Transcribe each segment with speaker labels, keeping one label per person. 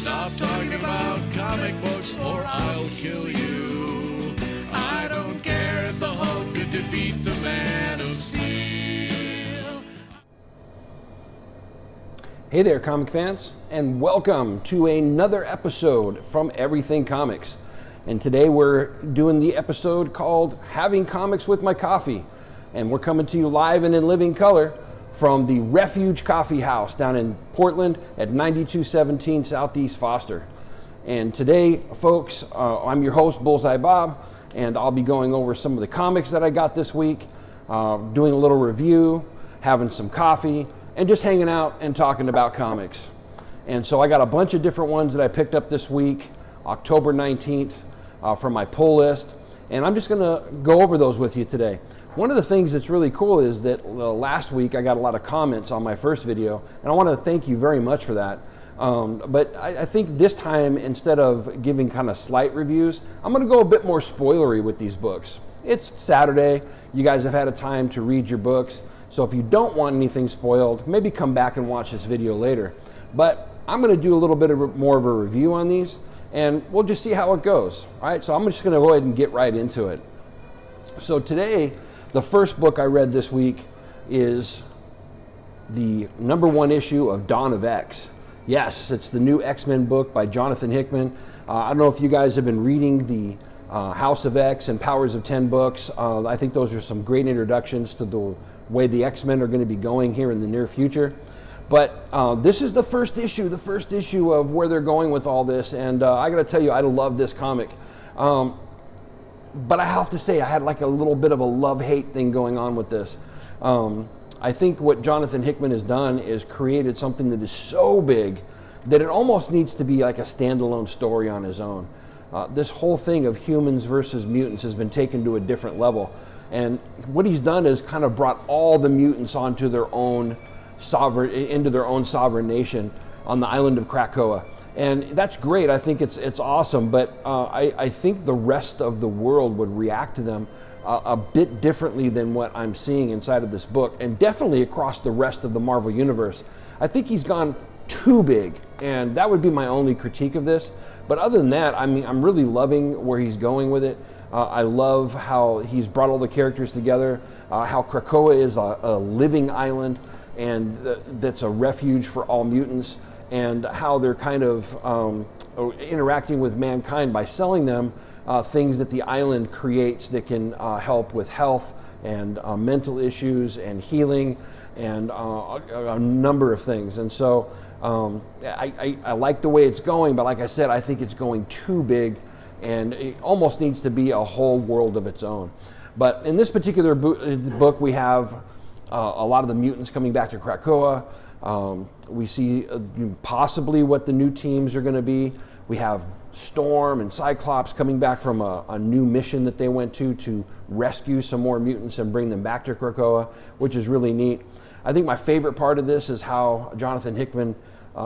Speaker 1: Stop talking about comic books or I'll kill you. I don't care if the Hulk could defeat the Man of Steel.
Speaker 2: Hey there, comic fans, and welcome to another episode from Everything Comics. And today we're doing the episode called Having Comics with My Coffee. And we're coming to you live and in living color from the Refuge Coffee House down in Portland at 9217 Southeast Foster. And today, folks, I'm your host, Bullseye Bob, and I'll be going over some of the comics that I got this week, doing a little review, having some coffee, and just hanging out and talking about comics. And so I got a bunch of different ones that I picked up this week, October 19th, from my pull list, and I'm just going to go over those with you today. One of the things that's really cool is that last week I got a lot of comments on my first video, and I want to thank you very much for that. But I think this time, instead of giving kind of slight reviews, I'm going to go a bit more spoilery with these books. It's Saturday. You guys have had a time to read your books. So if you don't want anything spoiled, maybe come back and watch this video later. But I'm going to do a little bit more of a review on these, and we'll just see how it goes. All right, so I'm just going to go ahead and get right into it. So today, the first book I read this week is the #1 issue of Dawn of X. Yes, it's the new X-Men book by Jonathan Hickman. I don't know if you guys have been reading the House of X and Powers of 10 books. I think those are some great introductions to the way the X-Men are going to be going here in the near future. But this is the first issue of where they're going with all this, and I got to tell you, I love this comic. But I have to say, I had like a little bit of a love-hate thing going on with this. I think what Jonathan Hickman has done is created something that is so big that it almost needs to be like a standalone story on his own. This whole thing of humans versus mutants has been taken to a different level. And what he's done is kind of brought all the mutants onto their own into their own sovereign nation on the island of Krakoa. And that's great. I think it's awesome. But I think the rest of the world would react to them a bit differently than what I'm seeing inside of this book, and definitely across the rest of the Marvel Universe. I think he's gone too big, and that would be my only critique of this. But other than that, I mean, I'm really loving where he's going with it. I love how he's brought all the characters together, how Krakoa is a living island, and that's a refuge for all mutants, and how they're kind of interacting with mankind by selling them things that the island creates that can help with health and mental issues and healing and a number of things. And so I like the way it's going, but like I said, I think it's going too big, and it almost needs to be a whole world of its own. But in this particular book, we have a lot of the mutants coming back to Krakoa. We see possibly what the new teams are going to be. We have Storm and Cyclops coming back from a new mission that they went to rescue some more mutants and bring them back to Krakoa, which is really neat. I think my favorite part of this is how Jonathan Hickman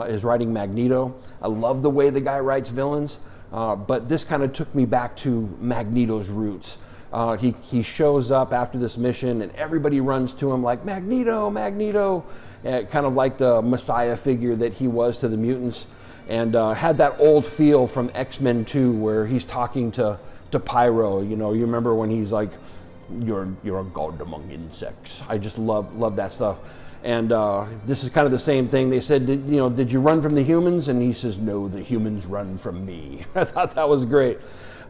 Speaker 2: is writing Magneto. I love the way the guy writes villains, but this kind of took me back to Magneto's roots. He shows up after this mission, and everybody runs to him like, Magneto, Magneto, kind of like the Messiah figure that he was to the mutants, and had that old feel from X-Men 2 where he's talking to Pyro. You know, you remember when he's like, you're a god among insects. I just love that stuff. And this is kind of the same thing. They said, did you run from the humans? And he says, no, the humans run from me. I thought that was great.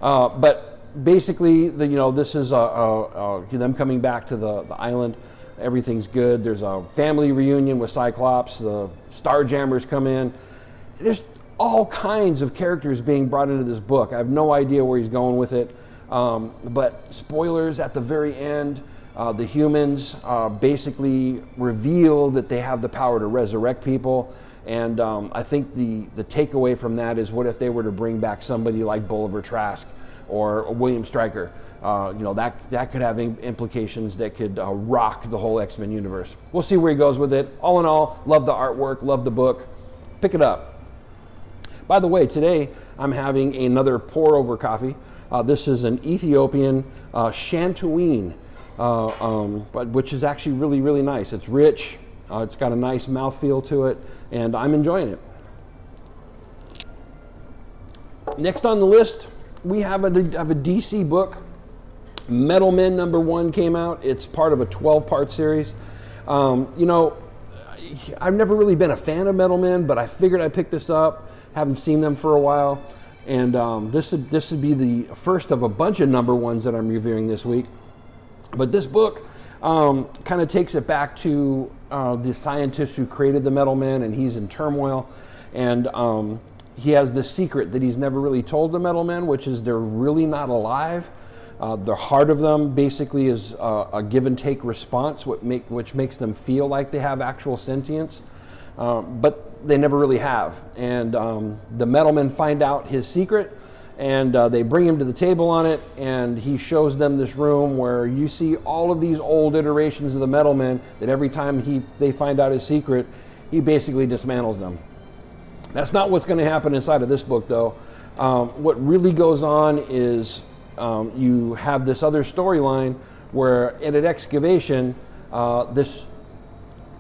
Speaker 2: But basically, this is them coming back to the island. Everything's good. There's a family reunion with Cyclops. The Starjammers come in. There's all kinds of characters being brought into this book. I have no idea where he's going with it. But spoilers at the very end. The humans basically reveal that they have the power to resurrect people. And I think the takeaway from that is, what if they were to bring back somebody like Bueller Trask or William Stryker? That could have implications that could rock the whole X-Men universe. We'll see where he goes with it. All in all, love the artwork, love the book. Pick it up. By the way, today I'm having another pour-over coffee. This is an Ethiopian Chantuine, which is actually really, really nice. It's rich. It's got a nice mouthfeel to it, and I'm enjoying it. Next on the list, we have a DC book. Metal Men #1 came out. It's part of a 12-part series. I've never really been a fan of Metal Men, but I figured I'd pick this up. Haven't seen them for a while. And this would be the first of a bunch of #1s that I'm reviewing this week. But this book kind of takes it back to the scientist who created the Metal Men, and he's in turmoil. And he has this secret that he's never really told the Metal Men, which is they're really not alive. The heart of them basically is a give and take response, which makes them feel like they have actual sentience, but they never really have. And the Metal Men find out his secret, and they bring him to the table on it, and he shows them this room where you see all of these old iterations of the Metal Men that every time they find out his secret, he basically dismantles them. That's not what's going to happen inside of this book, though. What really goes on is you have this other storyline where in an excavation, this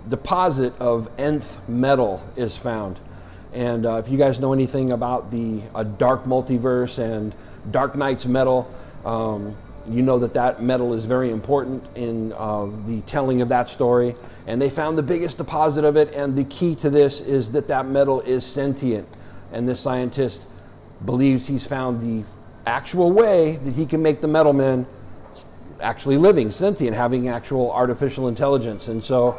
Speaker 2: deposit of nth metal is found. And if you guys know anything about the dark multiverse and Dark Knight's metal, you know that metal is very important in the telling of that story. And they found the biggest deposit of it, and the key to this is that metal is sentient. And this scientist believes he's found the actual way that he can make the Metal Men actually living, sentient, having actual artificial intelligence. And so,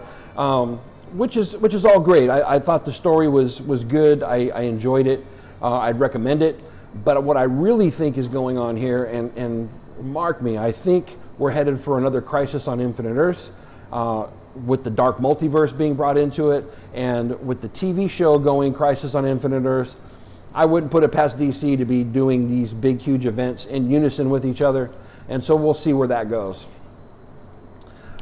Speaker 2: which is all great. I thought the story was good. I enjoyed it. I'd recommend it. But what I really think is going on here, and mark me, I think we're headed for another Crisis on Infinite Earths, with the dark multiverse being brought into it, and with the TV show going Crisis on Infinite Earths. I wouldn't put it past DC to be doing these big, huge events in unison with each other, and so we'll see where that goes.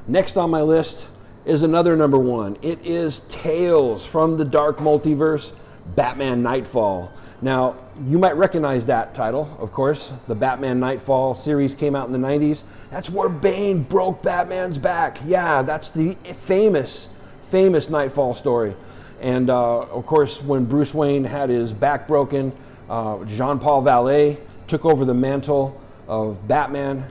Speaker 2: Next on my list is another #1. It is Tales from the Dark Multiverse, Batman Nightfall. Now, you might recognize that title, of course. The Batman Nightfall series came out in the 90s. That's where Bane broke Batman's back. Yeah, that's the famous Nightfall story. And of course, when Bruce Wayne had his back broken, Jean-Paul Vallée took over the mantle of Batman.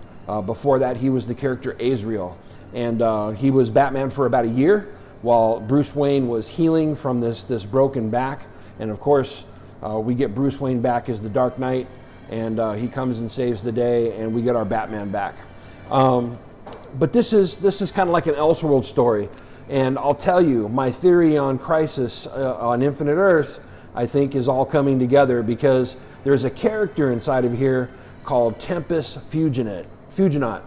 Speaker 2: Before that, he was the character Azrael. And he was Batman for about a year while Bruce Wayne was healing from this broken back. And of course, we get Bruce Wayne back as the Dark Knight, and he comes and saves the day, and we get our Batman back. But this is kind of like an Elseworld story. And I'll tell you, my theory on Crisis on Infinite Earths, I think, is all coming together because there's a character inside of here called Tempest Fuginot.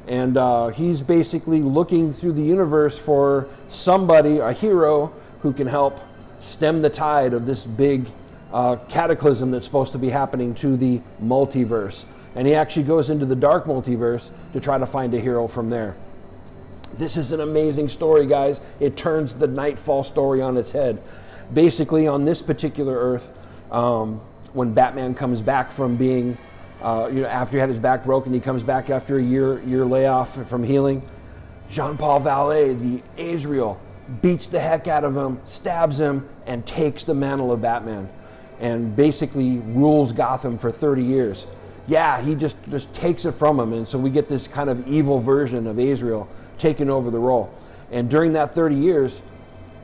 Speaker 2: And he's basically looking through the universe for somebody, a hero, who can help stem the tide of this big cataclysm that's supposed to be happening to the multiverse. And he actually goes into the dark multiverse to try to find a hero from there. This is an amazing story, guys. It turns the Nightfall story on its head. Basically, on this particular Earth, when Batman comes back from being, after he had his back broken, he comes back after a year layoff from healing. Jean-Paul Vallée, the Azrael, beats the heck out of him, stabs him, and takes the mantle of Batman, and basically rules Gotham for 30 years. Yeah, he just takes it from him, and so we get this kind of evil version of Azrael taking over the role. And during that 30 years,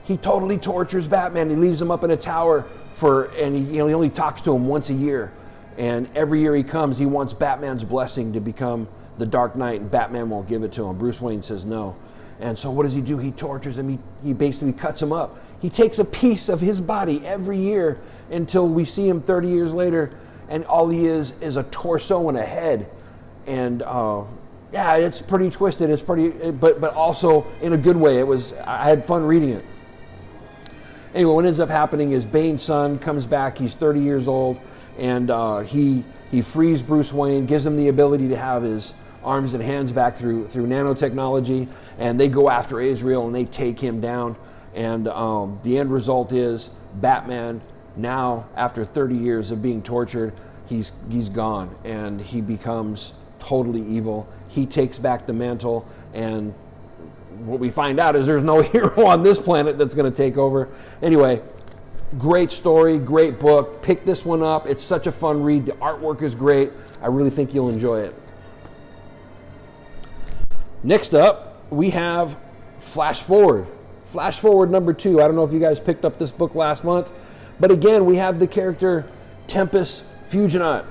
Speaker 2: he totally tortures Batman. He leaves him up in a tower and he only talks to him once a year. And every year he comes, he wants Batman's blessing to become the Dark Knight, and Batman won't give it to him. Bruce Wayne says no. And so what does he do? He tortures him. He basically cuts him up. He takes a piece of his body every year until we see him 30 years later, and all he is a torso and a head. And yeah, it's pretty twisted. It's pretty, but also in a good way. I had fun reading it. Anyway, what ends up happening is Bane's son comes back. He's 30 years old, and he frees Bruce Wayne, gives him the ability to have his arms and hands back through nanotechnology, and they go after Azrael and they take him down. And the end result is Batman, now after 30 years of being tortured, he's gone, and he becomes totally evil. He takes back the mantle, and what we find out is there's no hero on this planet that's going to take over. Anyway, Great story, great book. Pick this one up. It's such a fun read. The artwork is great. I really think you'll enjoy it. Next up, we have Flash Forward. Flash Forward number 2. I don't know if you guys picked up this book last month, but again, we have the character Tempest Fugonaut,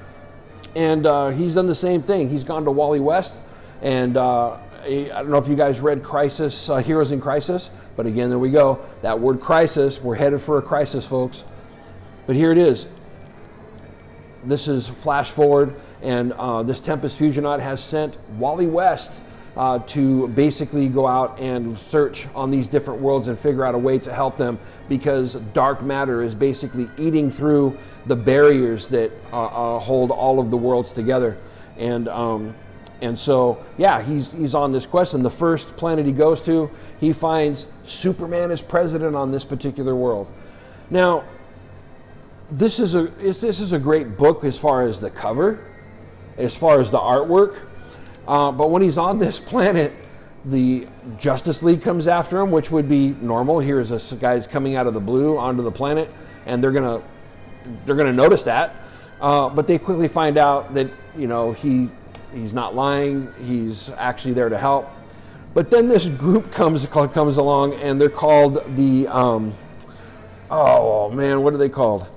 Speaker 2: and he's done the same thing. He's gone to Wally West, and I don't know if you guys read Crisis, Heroes in Crisis, but again, there we go. That word crisis, we're headed for a crisis, folks. But here it is. This is Flash Forward, and this Tempest Fugonaut has sent Wally West to basically go out and search on these different worlds and figure out a way to help them, because dark matter is basically eating through the barriers that hold all of the worlds together. And so, yeah, he's on this quest, and the first planet he goes to, he finds Superman as president on this particular world. Now, this is a great book as far as the cover, as far as the artwork. But when he's on this planet, the Justice League comes after him, which would be normal. Here's this guy's coming out of the blue onto the planet, and they're gonna notice that. But they quickly find out that he's not lying. He's actually there to help. But then this group comes along, and they're called the oh man, what are they called?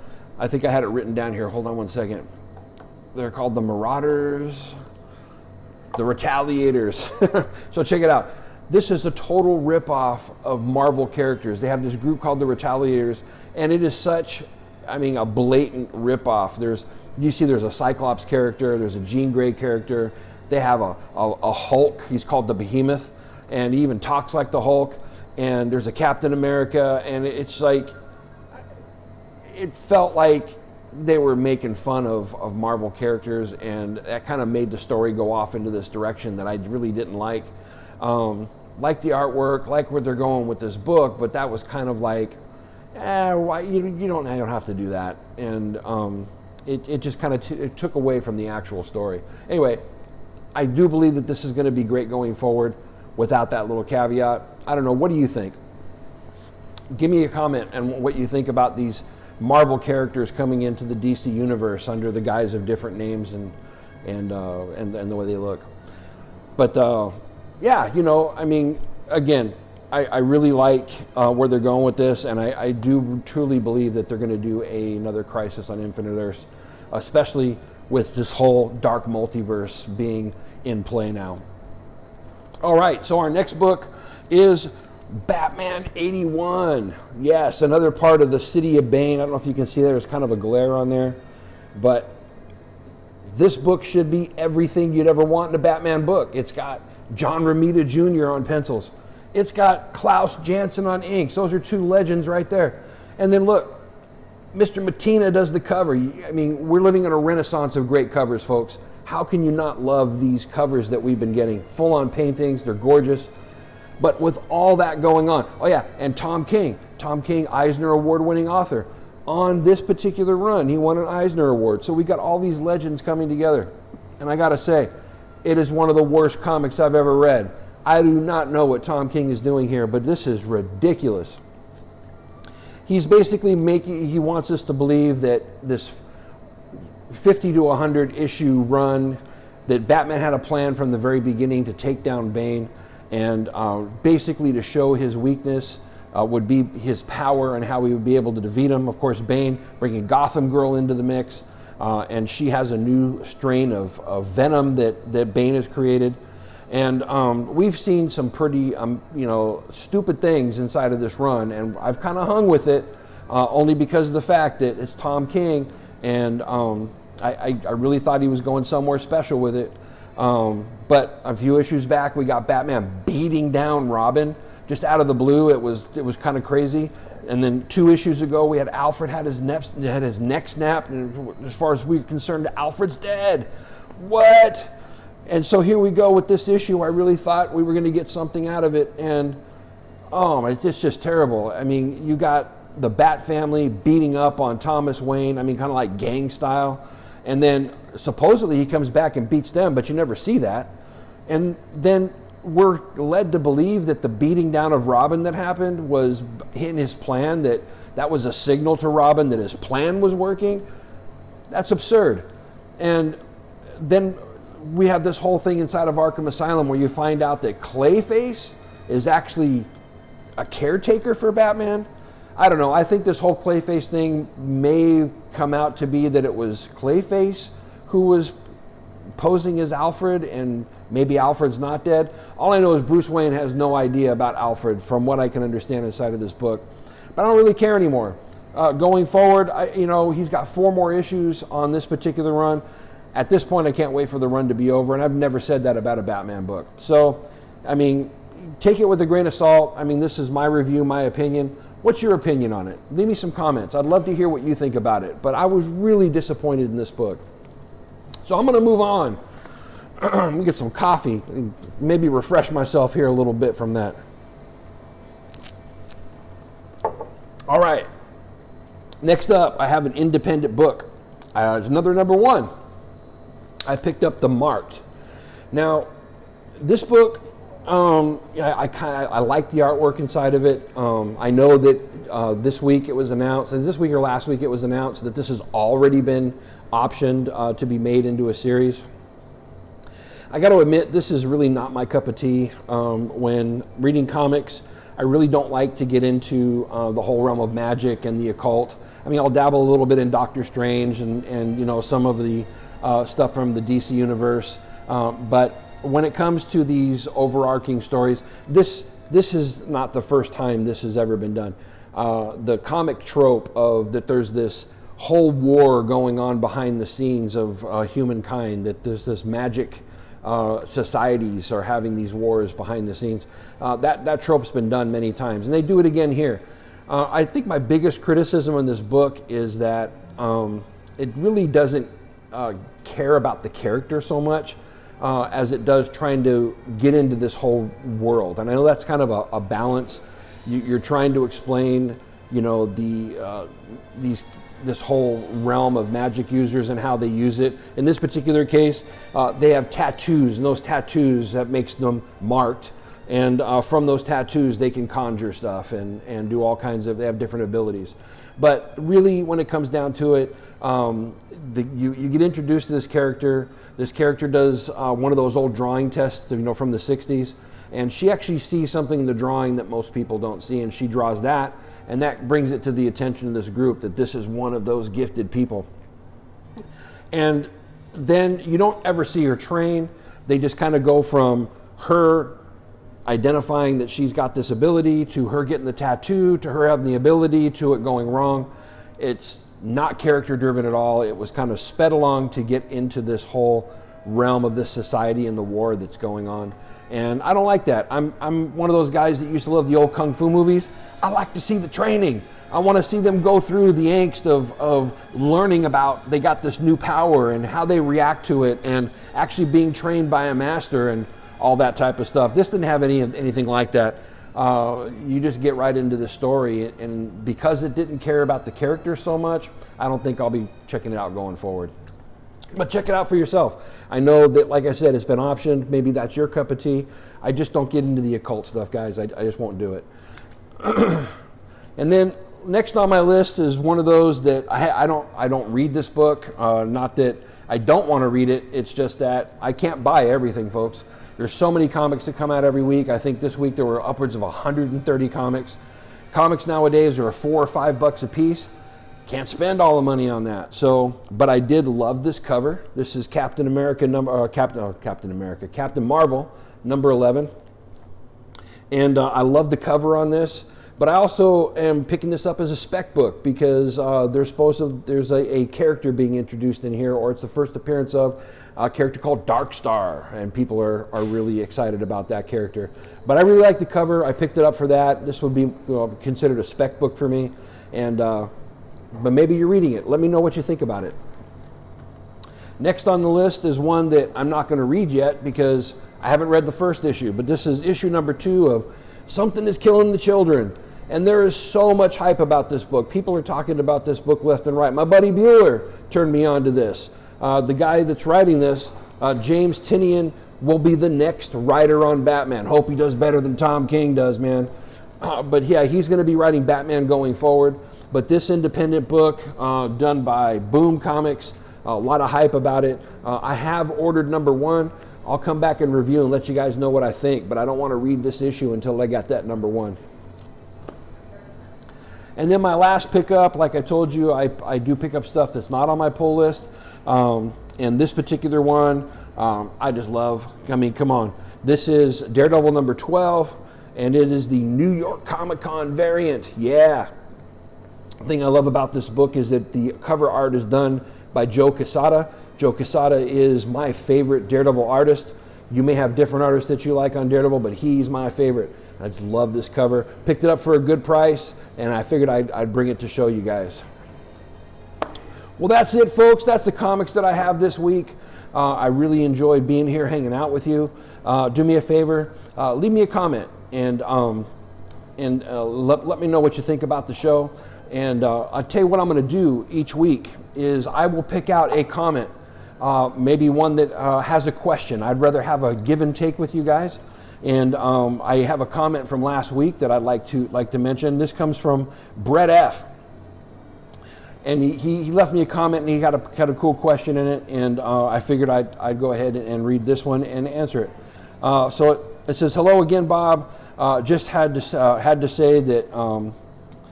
Speaker 2: I think I had it written down here. Hold on one second. They're called the Marauders. The Retaliators. So check it out. This is a total ripoff of Marvel characters. They have this group called the Retaliators, and it is such, a blatant ripoff. There's a Cyclops character, there's a Jean Grey character, they have a Hulk, he's called the Behemoth, and he even talks like the Hulk, and there's a Captain America, and it's like, it felt like they were making fun of Marvel characters, and that kind of made the story go off into this direction that I really didn't like. Like the artwork, like where they're going with this book, but that was kind of like, why you don't have to do that, and it just kind of it took away from the actual story. Anyway, I do believe that this is going to be great going forward without that little caveat. I don't know. What do you think? Give me a comment on what you think about these Marvel characters coming into the DC universe under the guise of different names and the way they look. But yeah, again, I really like where they're going with this, and I do truly believe that they're going to do another Crisis on Infinite Earths, especially with this whole dark multiverse being in play now. All right, so our next book is Batman 81. Yes, another part of the City of Bane. I don't know if you can see there's kind of a glare on there, but this book should be everything you'd ever want in a Batman book. It's got John Romita Jr. on pencils. It's got Klaus Janson on inks. Those are two legends right there. And then look, Mr. Mattina does the cover. We're living in a renaissance of great covers, folks. How can you not love these covers that we've been getting? Full-on paintings, they're gorgeous. But with all that going on, oh yeah, and Tom King, Eisner Award-winning author. On this particular run, he won an Eisner Award. So we got all these legends coming together. And I gotta say, it is one of the worst comics I've ever read. I do not know what Tom King is doing here, but this is ridiculous. He's basically he wants us to believe that this 50 to 100 issue run, that Batman had a plan from the very beginning to take down Bane, and basically to show his weakness would be his power and how he would be able to defeat him. Of course, Bane bringing Gotham Girl into the mix, and she has a new strain of venom that Bane has created. And we've seen some pretty, stupid things inside of this run, and I've kind of hung with it only because of the fact that it's Tom King, and I really thought he was going somewhere special with it. But a few issues back, we got Batman beating down Robin just out of the blue. It was kind of crazy. And then 2 issues ago, we had Alfred had his neck snapped, and as far as we're concerned, Alfred's dead. What? And so here we go with this issue. I really thought we were going to get something out of it, and it's just terrible. You got the Bat family beating up on Thomas Wayne, kind of like gang style, and then supposedly he comes back and beats them, but you never see that. And then we're led to believe that the beating down of Robin that happened was in his plan, that was a signal to Robin that his plan was working. That's absurd. And then we have this whole thing inside of Arkham Asylum where you find out that Clayface is actually a caretaker for Batman. I don't know. I think this whole Clayface thing may come out to be that it was Clayface who was posing as Alfred, and maybe Alfred's not dead. All I know is Bruce Wayne has no idea about Alfred from what I can understand inside of this book. But I don't really care anymore. Going forward, he's got 4 more issues on this particular run. At this point, I can't wait for the run to be over, and I've never said that about a Batman book. So, I mean, take it with a grain of salt. I mean, this is my review, my opinion. What's your opinion on it? Leave me some comments. I'd love to hear what you think about it. But I was really disappointed in this book. So I'm going to move on. Let me get some coffee and maybe refresh myself here a little bit from that. All right. Next up, I have an independent book. It's another number 1. I picked up The Marked. Now, this book, I like the artwork inside of it. I know that this week it was announced, this week or last week it was announced that this has already been optioned to be made into a series. I got to admit, this is really not my cup of tea. When reading comics, I really don't like to get into the whole realm of magic and the occult. I mean, I'll dabble a little bit in Doctor Strange and some of the stuff from the DC universe, but when it comes to these overarching stories, this is not the first time this has ever been done. The comic trope of that there's this whole war going on behind the scenes of humankind, that there's this magic societies are having these wars behind the scenes. That trope's been done many times, and they do it again here. I think my biggest criticism in this book is that it really doesn't care about the character so much as it does trying to get into this whole world. And I know that's kind of a balance. You're trying to explain, this whole realm of magic users and how they use it. In this particular case, they have tattoos, and those tattoos, that makes them marked. And from those tattoos, they can conjure stuff and do all kinds of, they have different abilities. But really, when it comes down to it, you get introduced to this character. This character does one of those old drawing tests, from the 60s. And she actually sees something in the drawing that most people don't see, and she draws that. And that brings it to the attention of this group that this is one of those gifted people. And then you don't ever see her train. They just kind of go from her identifying that she's got this ability to her getting the tattoo to her having the ability to it going wrong. It's not character driven at all. It was kind of sped along to get into this whole realm of this society and the war that's going on. And I don't like that. I'm one of those guys that used to love the old kung fu movies. I like to see the training. I want to see them go through the angst of learning about they got this new power and how they react to it, and actually being trained by a master and all that type of stuff. This didn't have anything like that. You just get right into the story, and because it didn't care about the character so much, I don't think I'll be checking it out going forward. But check it out for yourself. I know that, like I said, it's been optioned. Maybe that's your cup of tea. I just don't get into the occult stuff, guys. I just won't do it. And then next on my list is one of those that I don't read this book. Not that I don't want to read it. It's just that I can't buy everything, folks. There's so many comics that come out every week. I think this week there were upwards of 130 comics. Comics nowadays are $4 or $5 a piece. Can't spend all the money on that. So, but I did love this cover. This is Captain Marvel, number 11. And I love the cover on this. But I also am picking this up as a spec book because there's a character being introduced in here, or it's the first appearance of a character called Darkstar, and people are really excited about that character. But I really like the cover. I picked it up for that. This would be considered a spec book for me. And but maybe you're reading it. Let me know what you think about it. Next on the list is one that I'm not going to read yet because I haven't read the first issue, but this is issue number 2 of Something is Killing the Children. And there is so much hype about this book. People are talking about this book left and right. My buddy Bueller turned me on to this. The guy that's writing this, James Tynion, will be the next writer on Batman. Hope he does better than Tom King does, man. But yeah, he's going to be writing Batman going forward. But this independent book done by Boom Comics, a lot of hype about it. I have ordered number 1. I'll come back and review and let you guys know what I think, but I don't want to read this issue until I got that number 1. And then my last pickup, like I told you, I do pick up stuff that's not on my pull list. And this particular one, I just love. I mean, come on. This is Daredevil number 12, and it is the New York Comic Con variant. Yeah. The thing I love about this book is that the cover art is done by Joe Quesada. Joe Quesada is my favorite Daredevil artist. You may have different artists that you like on Daredevil, but he's my favorite. I just love this cover. Picked it up for a good price, and I figured I'd bring it to show you guys. Well, that's it, folks. That's the comics that I have this week. I really enjoyed being here, hanging out with you. Do me a favor, leave me a comment, and let me know what you think about the show. And I'll tell you what I'm going to do each week is I will pick out a comment, maybe one that has a question. I'd rather have a give and take with you guys. And I have a comment from last week that I'd like to mention. This comes from Brett F. And he left me a comment, and he had a cool question in it, and I figured I'd go ahead and read this one and answer it. So it says, "Hello again, Bob. Just had to say that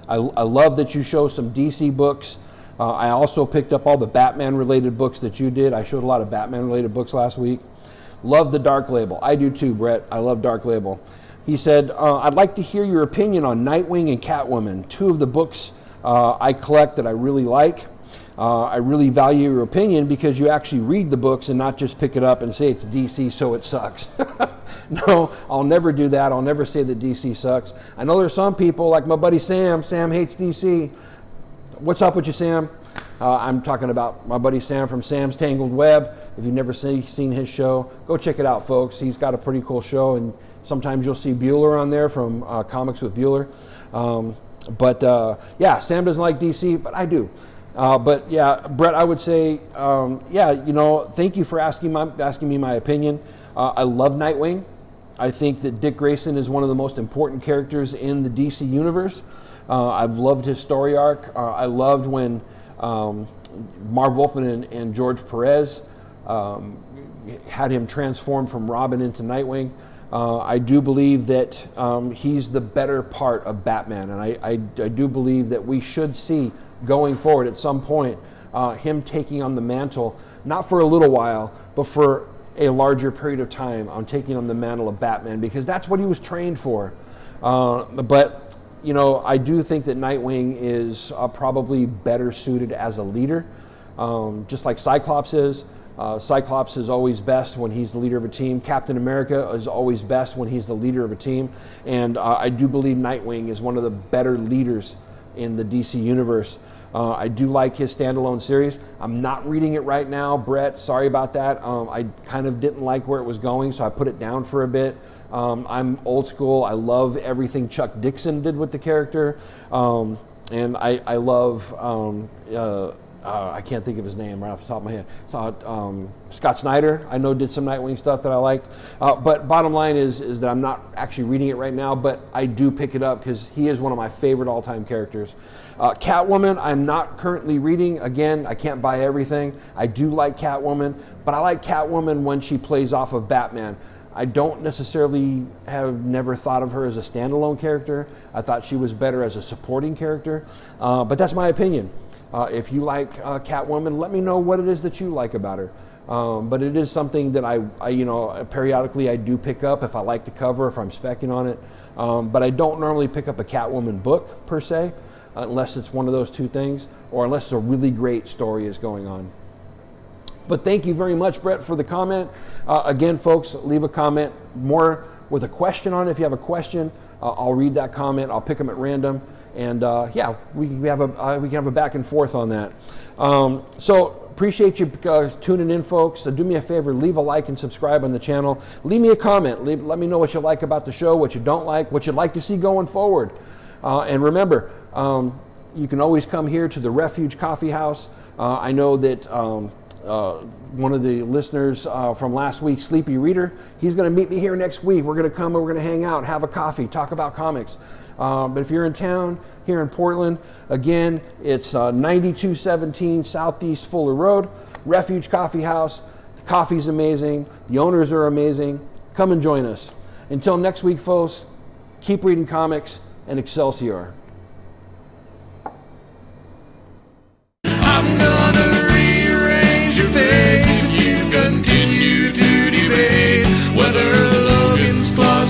Speaker 2: I love that you show some DC books. I also picked up all the Batman-related books that you did. I showed a lot of Batman-related books last week. Love the Dark Label." I do too, Brett. I love Dark Label. He said, "I'd like to hear your opinion on Nightwing and Catwoman, 2 of the books I collect that I really like. I really value your opinion because you actually read the books and not just pick it up and say it's DC, so it sucks." No, I'll never do that. I'll never say that DC sucks. I know there's some people like my buddy Sam. Sam hates DC. What's up with you, Sam? I'm talking about my buddy Sam from Sam's Tangled Web. If you've never seen his show, go check it out, folks. He's got a pretty cool show, and sometimes you'll see Bueller on there from Comics with Bueller. Yeah, Sam doesn't like DC, but I do. But yeah, Brett, I would say, thank you for asking me my opinion. I love Nightwing. I think that Dick Grayson is one of the most important characters in the DC universe. I've loved his story arc. I loved when Marv Wolfman and George Perez had him transform from Robin into Nightwing. I do believe that he's the better part of Batman, and I do believe that we should see going forward at some point him taking on the mantle, not for a little while, but for a larger period of time on taking on the mantle of Batman, because that's what he was trained for. But I do think that Nightwing is probably better suited as a leader, just like Cyclops is. Cyclops is always best when he's the leader of a team. Captain America is always best when he's the leader of a team. And I do believe Nightwing is one of the better leaders in the DC universe. I do like his standalone series. I'm not reading it right now, Brett. Sorry about that. I kind of didn't like where it was going, so I put it down for a bit. I'm old school. I love everything Chuck Dixon did with the character. And I love... I can't think of his name right off the top of my head. Scott Snyder, I know, did some Nightwing stuff that I liked. But bottom line is that I'm not actually reading it right now, but I do pick it up because he is one of my favorite all-time characters. Catwoman, I'm not currently reading. Again, I can't buy everything. I do like Catwoman, but I like Catwoman when she plays off of Batman. I don't necessarily never thought of her as a standalone character. I thought she was better as a supporting character, but that's my opinion. If you like Catwoman, let me know what it is that you like about her. But it is something that I periodically I do pick up if I like the cover, if I'm specking on it. But I don't normally pick up a Catwoman book per se, unless it's one of those two things, or unless a really great story is going on. But thank you very much, Brett, for the comment. Again, folks, leave a comment more with a question on it. If you have a question, I'll read that comment. I'll pick them at random. And we can have a back and forth on that. So appreciate you tuning in, folks. So do me a favor, leave a like and subscribe on the channel. Leave me a comment. Let me know what you like about the show, what you don't like, what you'd like to see going forward. And remember, you can always come here to the Refuge Coffee House. I know that one of the listeners from last week, Sleepy Reader. He's going to meet me here next week. We're going to come and we're going to hang out, have a coffee, talk about comics. But if you're in town here in Portland, again, it's 9217 Southeast Fuller Road, Refuge Coffee House. The coffee's amazing. The owners are amazing. Come and join us. Until next week, folks, keep reading comics and Excelsior.